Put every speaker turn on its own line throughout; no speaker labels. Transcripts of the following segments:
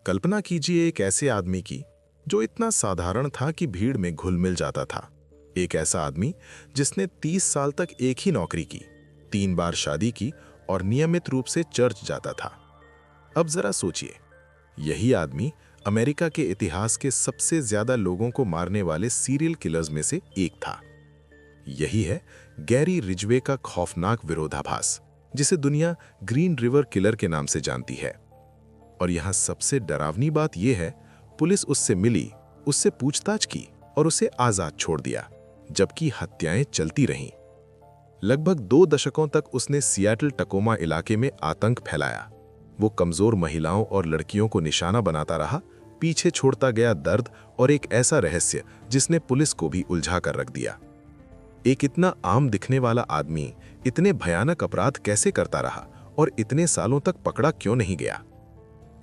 कल्पना कीजिए एक ऐसे आदमी की जो इतना साधारण था कि भीड़ में घुल मिल जाता था। एक ऐसा आदमी जिसने 30 साल तक एक ही नौकरी की, 3 बार शादी की और नियमित रूप से चर्च जाता था। अब जरा सोचिए, यही आदमी अमेरिका के इतिहास के सबसे ज्यादा लोगों को मारने वाले सीरियल किलर्स में से एक था। यही है गैरी रिजवे का खौफनाक विरोधाभास, जिसे दुनिया ग्रीन रिवर किलर के नाम से जानती है। और यहां सबसे डरावनी बात यह है, पुलिस उससे मिली, उससे पूछताछ की और उसे आजाद छोड़ दिया, जबकि हत्याएं चलती रहीं। लगभग 2 दशकों तक उसने सियाटल टकोमा इलाके में आतंक फैलाया। वो कमजोर महिलाओं और लड़कियों को निशाना बनाता रहा, पीछे छोड़ता गया दर्द और एक ऐसा रहस्य जिसने पुलिस को भी उलझा कर रख दिया। एक इतना आम दिखने वाला आदमी इतने भयानक अपराध कैसे करता रहा और इतने सालों तक पकड़ा क्यों नहीं गया?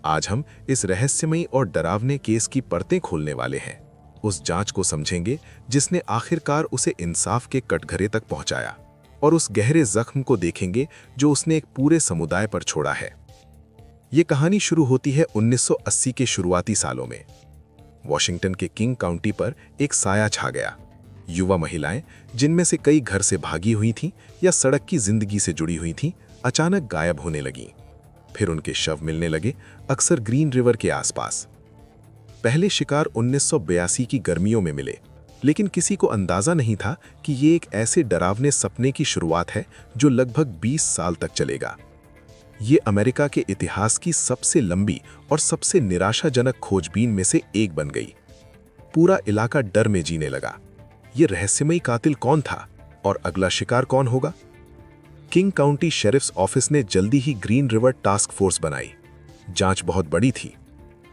आज हम इस रहस्यमयी और डरावने केस की परतें खोलने वाले हैं। उस जांच को समझेंगे जिसने आखिरकार उसे इंसाफ के कटघरे तक पहुंचाया, और उस गहरे जख्म को देखेंगे जो उसने एक पूरे समुदाय पर छोड़ा है। ये कहानी शुरू होती है 1980 के शुरुआती सालों में। वॉशिंगटन के किंग काउंटी पर एक साया छा गया। युवा महिलाएं, जिनमें से कई घर से भागी हुई थीं या सड़क की जिंदगी से जुड़ी हुई थीं, अचानक गायब होने लगीं। फिर उनके शव मिलने लगे, अक्सर ग्रीन रिवर के आसपास। पहले शिकार 1982 की गर्मियों में मिले, लेकिन किसी को अंदाजा नहीं था कि ये एक ऐसे डरावने सपने की शुरुआत है जो लगभग 20 साल तक चलेगा। ये अमेरिका के इतिहास की सबसे लंबी और सबसे निराशाजनक खोजबीन में से एक बन गई। पूरा इलाका डर में जीने लगा। ये रहस्यमयी कातिल कौन था और अगला शिकार कौन होगा? किंग काउंटी शेरिफ्स ऑफिस ने जल्दी ही ग्रीन रिवर टास्क फोर्स बनाई। जांच बहुत बड़ी थी।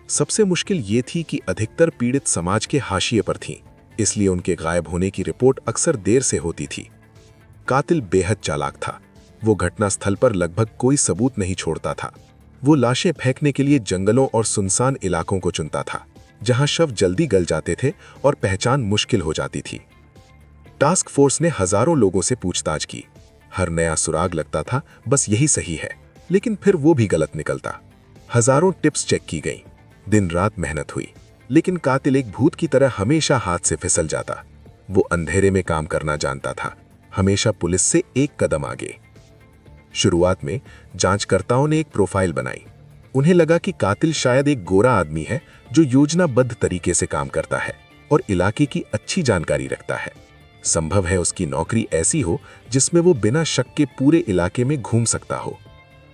सबसे मुश्किल ये थी कि अधिकतर पीड़ित समाज के हाशिए पर थीं, इसलिए उनके गायब होने की रिपोर्ट अक्सर देर से होती थी। कातिल बेहद चालाक था। वो घटनास्थल पर लगभग कोई सबूत नहीं छोड़ता था। वो लाशें फेंकने के लिए जंगलों और सुनसान इलाकों को चुनता था, जहां शव जल्दी गल जाते थे और पहचान मुश्किल हो जाती थी। टास्क फोर्स ने हजारों लोगों से पूछताछ की। हर नया सुराग लगता था बस यही सही है, लेकिन फिर वो भी गलत निकलता। हजारों टिप्स चेक की गईं, दिन रात मेहनत हुई, लेकिन कातिल एक भूत की तरह हमेशा हाथ से फिसल जाता। वो अंधेरे में काम करना जानता था, हमेशा पुलिस से एक कदम आगे। शुरुआत में जांचकर्ताओं ने एक प्रोफाइल बनाई। उन्हें लगा कि कातिल शायद एक गोरा आदमी है जो योजनाबद्ध तरीके से काम करता है और इलाके की अच्छी जानकारी रखता है। संभव है उसकी नौकरी ऐसी हो जिसमें वो बिना शक के पूरे इलाके में घूम सकता हो।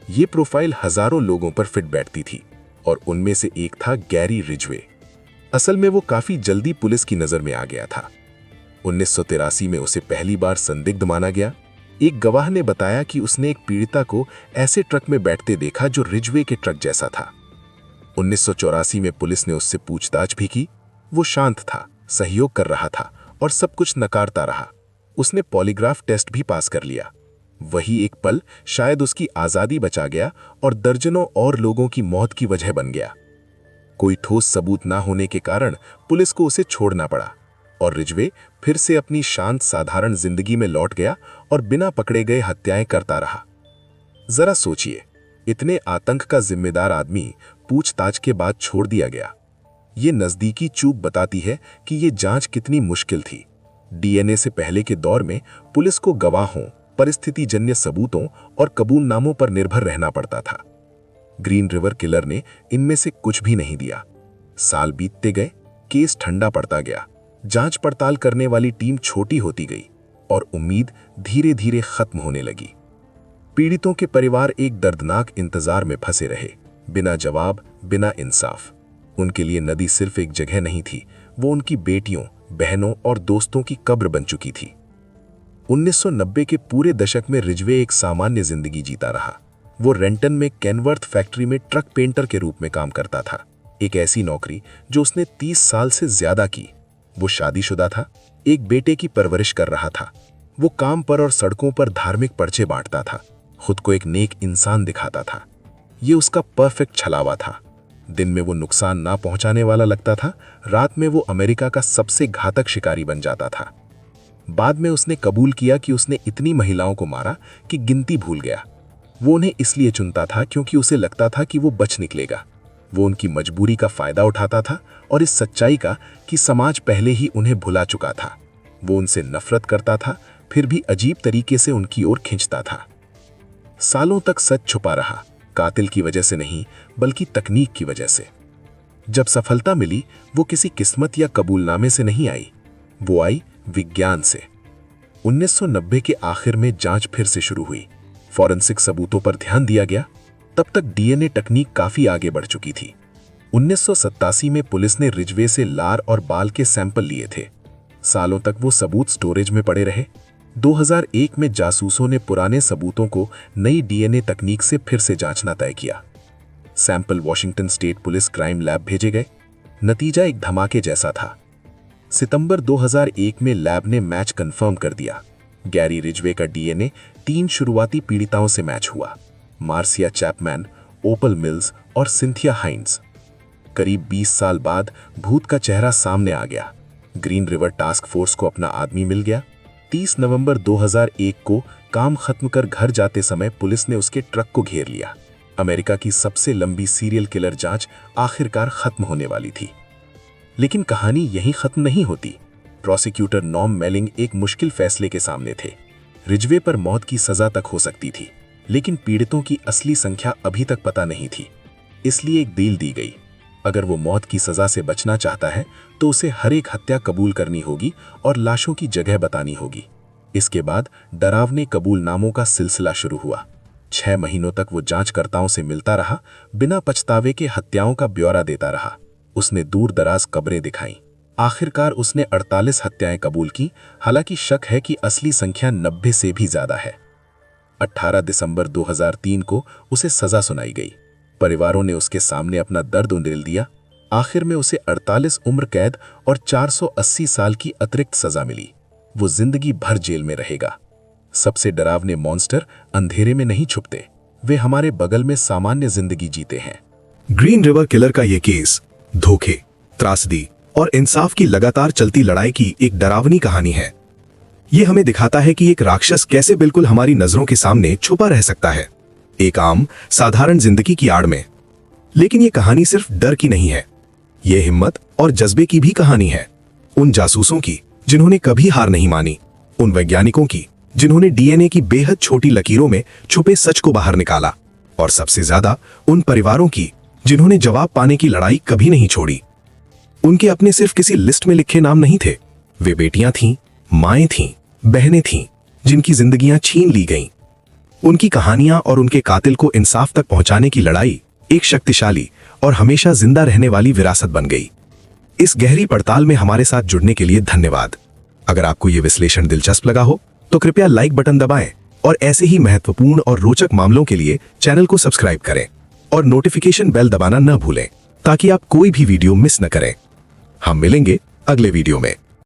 ये प्रोफाइल हजारों लोगों पर फिट बैठती थी, और उनमें से एक था गैरी रिजवे। असल में वो काफी जल्दी पुलिस की नजर में आ गया था। 1983 में उसे पहली बार संदिग्ध माना गया। एक गवाह ने बताया कि उसने एक पीड़िता को ऐसे ट्रक में बैठते देखा जो रिजवे के ट्रक जैसा था। 1984 में पुलिस ने उससे पूछताछ भी की। वो शांत था, सहयोग कर रहा था और सब कुछ नकारता रहा। उसने पॉलीग्राफ टेस्ट भी पास कर लिया। वही एक पल शायद उसकी आजादी बचा गया और दर्जनों और लोगों की मौत की वजह बन गया। कोई ठोस सबूत ना होने के कारण पुलिस को उसे छोड़ना पड़ा, और रिजवे फिर से अपनी शांत साधारण जिंदगी में लौट गया और बिना पकड़े गए हत्याएं करता रहा। जरा सोचिए, इतने आतंक का जिम्मेदार आदमी पूछताछ के बाद छोड़ दिया गया। ये नजदीकी चूक बताती है कि ये जांच कितनी मुश्किल थी। डीएनए से पहले के दौर में पुलिस को गवाहों, परिस्थितिजन्य सबूतों और कबूलनामों पर निर्भर रहना पड़ता था। ग्रीन रिवर किलर ने इनमें से कुछ भी नहीं दिया। साल बीतते गए, केस ठंडा पड़ता गया, जांच पड़ताल करने वाली टीम छोटी होती गई और उम्मीद धीरे धीरे खत्म होने लगी। पीड़ितों के परिवार एक दर्दनाक इंतजार में फंसे रहे, बिना जवाब, बिना इंसाफ। उनके लिए नदी सिर्फ एक जगह नहीं थी, वो उनकी बेटियों, बहनों और दोस्तों की कब्र बन चुकी थी। 1990 के पूरे दशक में रिजवे एक सामान्य जिंदगी जीता रहा। वो रेंटन में कैनवर्थ फैक्ट्री में ट्रक पेंटर के रूप में काम करता था, एक ऐसी नौकरी जो उसने 30 साल से ज्यादा की। वो शादीशुदा था, एक बेटे की परवरिश कर रहा था। वो काम पर और सड़कों पर धार्मिक पर्चे बांटता था, खुद को एक नेक इंसान दिखाता था। ये उसका परफेक्ट छलावा था। दिन में वो नुकसान ना पहुंचाने वाला लगता था, रात में वो अमेरिका का सबसे घातक शिकारी बन जाता था। बाद में उसने कबूल किया कि उसने इतनी महिलाओं को मारा कि गिनती भूल गया। वो उन्हें इसलिए चुनता था क्योंकि उसे लगता था कि वो बच निकलेगा।
वो उनकी मजबूरी का फायदा उठाता था और इस सच्चाई का कि समाज पहले ही उन्हें भुला चुका था। वो उनसे नफरत करता था, फिर भी अजीब तरीके से उनकी ओर खींचता था। सालों तक सच छुपा रहा, कातिल की वजह से नहीं बल्कि तकनीक की वजह से। जब सफलता मिली वो किसी किस्मत या कबूलनामे से नहीं आई, वो आई विज्ञान से। 1990 के आखिर में जांच फिर से शुरू हुई। फॉरेंसिक सबूतों पर ध्यान दिया गया। तब तक डीएनए तकनीक काफी आगे बढ़ चुकी थी। 1987 में पुलिस ने रिजवे से लार और बाल के सैंपल लिए थे। सालों तक वो सबूत स्टोरेज में पड़े रहे। 2001 में जासूसों ने पुराने सबूतों को नई डीएनए तकनीक से फिर से जांचना तय किया। Sample Washington state police crime lab भेजे गए। नतीजा एक धमाके जैसा था। सितंबर 2001 में लैब ने मैच कंफर्म कर दिया। गैरी रिजवे का डीएनए 3 शुरुआती पीड़िताओं से मैच हुआ, मार्सिया चैपमैन, ओपल मिल्स और सिंथिया हाइन्स। करीब 20 साल बाद भूत का चेहरा सामने आ गया। ग्रीन रिवर टास्क फोर्स को अपना आदमी मिल गया। 30 नवंबर 2001 को काम खत्म कर घर जाते समय पुलिस ने उसके ट्रक को घेर लिया। अमेरिका की सबसे लंबी सीरियल किलर जांच आखिरकार खत्म होने वाली थी। लेकिन कहानी यहीं खत्म नहीं होती। प्रोसिक्यूटर नॉम मेलिंग एक मुश्किल फैसले के सामने थे। रिजवे पर मौत की सजा तक हो सकती थी, लेकिन पीड़ितों की असली संख्या अभी तक पता नहीं थी। इसलिए एक डील दी गई। अगर वो मौत की सजा से बचना चाहता है तो उसे हर एक हत्या कबूल करनी होगी और लाशों की जगह बतानी होगी। इसके बाद डरावने कबूलनामों का सिलसिला शुरू हुआ। 6 महीनों तक वो जांचकर्ताओं से मिलता रहा, बिना पछतावे के हत्याओं का ब्यौरा देता रहा। उसने दूर दराज कब्रें दिखाईं। आखिरकार उसने 48 हत्याएं कबूल की, हालांकि शक है कि असली संख्या 90 से भी ज्यादा है। 18 दिसंबर 2003 को उसे सजा सुनाई गई। परिवारों ने उसके सामने अपना दर्द उंडेल दिया। आखिर में उसे 48 उम्र कैद और 480 साल की अतिरिक्त सजा मिली। वो जिंदगी भर जेल में रहेगा। सबसे डरावने मॉन्स्टर अंधेरे में नहीं छुपते, वे हमारे बगल में सामान्य जिंदगी जीते हैं।
ग्रीन रिवर किलर का ये केस धोखे, त्रासदी और इंसाफ की लगातार चलती लड़ाई की एक डरावनी कहानी है। ये हमें दिखाता है कि एक राक्षस कैसे बिल्कुल हमारी नजरों के सामने छुपा रह सकता है, एक आम साधारण जिंदगी की आड़ में। लेकिन ये कहानी सिर्फ डर की नहीं है, ये हिम्मत और जज्बे की भी कहानी है। उन जासूसों की जिन्होंने कभी हार नहीं मानी, उन वैज्ञानिकों की जिन्होंने डीएनए की बेहद छोटी लकीरों में छुपे सच को बाहर निकाला, और सबसे ज्यादा उन परिवारों की जिन्होंने जवाब पाने की लड़ाई कभी नहीं छोड़ी। उनके अपने सिर्फ किसी लिस्ट में लिखे नाम नहीं थे, वे बेटियां थीं, माएं थीं, बहनें थीं, जिनकी जिंदगियां छीन ली गईं। उनकी कहानियां और उनके कातिल को इंसाफ तक पहुंचाने की लड़ाई एक शक्तिशाली और हमेशा जिंदा रहने वाली विरासत बन गई। इस गहरी पड़ताल में हमारे साथ जुड़ने के लिए धन्यवाद। अगर आपको यह विश्लेषण दिलचस्प लगा हो तो कृपया लाइक बटन दबाएं और ऐसे ही महत्वपूर्ण और रोचक मामलों के लिए चैनल को सब्सक्राइब करें और नोटिफिकेशन बेल दबाना न भूलें ताकि आप कोई भी वीडियो मिस न करें। हम मिलेंगे अगले वीडियो में।